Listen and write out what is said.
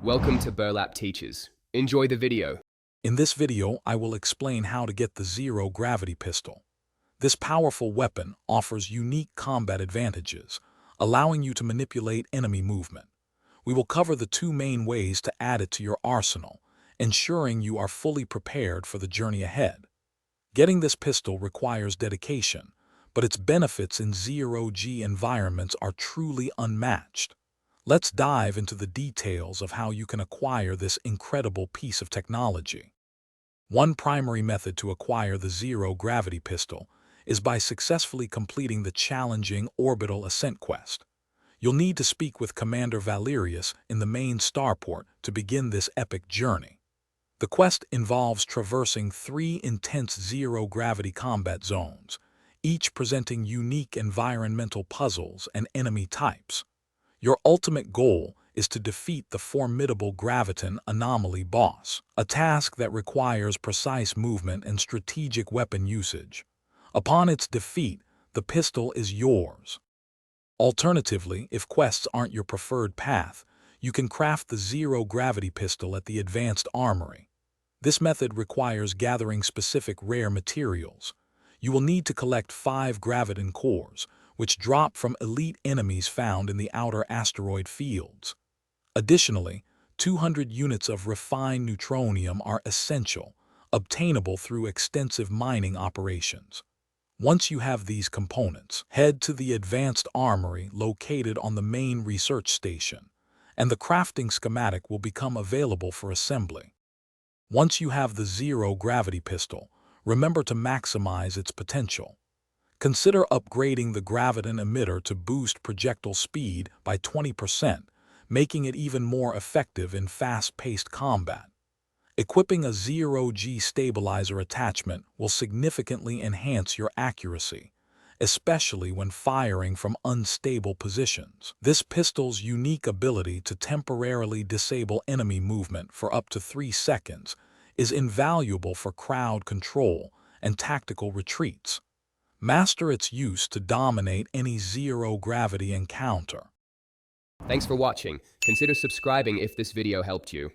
Welcome to Burlap Teachers. Enjoy the video. In this video, I will explain how to get the zero-gravity pistol. This powerful weapon offers unique combat advantages, allowing you to manipulate enemy movement. We will cover the two main ways to add it to your arsenal, ensuring you are fully prepared for the journey ahead. Getting this pistol requires dedication, but its benefits in zero-G environments are truly unmatched. Let's dive into the details of how you can acquire this incredible piece of technology. One primary method to acquire the zero-gravity pistol is by successfully completing the challenging orbital ascent quest. You'll need to speak with Commander Valerius in the main starport to begin this epic journey. The quest involves traversing 3 intense zero-gravity combat zones, each presenting unique environmental puzzles and enemy types. Your ultimate goal is to defeat the formidable graviton anomaly boss, a task that requires precise movement and strategic weapon usage. Upon its defeat, the pistol is yours. Alternatively, if quests aren't your preferred path, you can craft the zero-gravity pistol at the Advanced Armory. This method requires gathering specific rare materials. You will need to collect 5 graviton cores, which drop from elite enemies found in the outer asteroid fields. Additionally, 200 units of refined neutronium are essential, obtainable through extensive mining operations. Once you have these components, head to the Advanced Armory located on the main research station, and the crafting schematic will become available for assembly. Once you have the zero-gravity pistol, remember to maximize its potential. Consider upgrading the graviton emitter to boost projectile speed by 20%, making it even more effective in fast-paced combat. Equipping a zero-G stabilizer attachment will significantly enhance your accuracy, especially when firing from unstable positions. This pistol's unique ability to temporarily disable enemy movement for up to 3 seconds is invaluable for crowd control and tactical retreats. Master its use to dominate any zero-gravity encounter. Thanks for watching. Consider subscribing if this video helped you.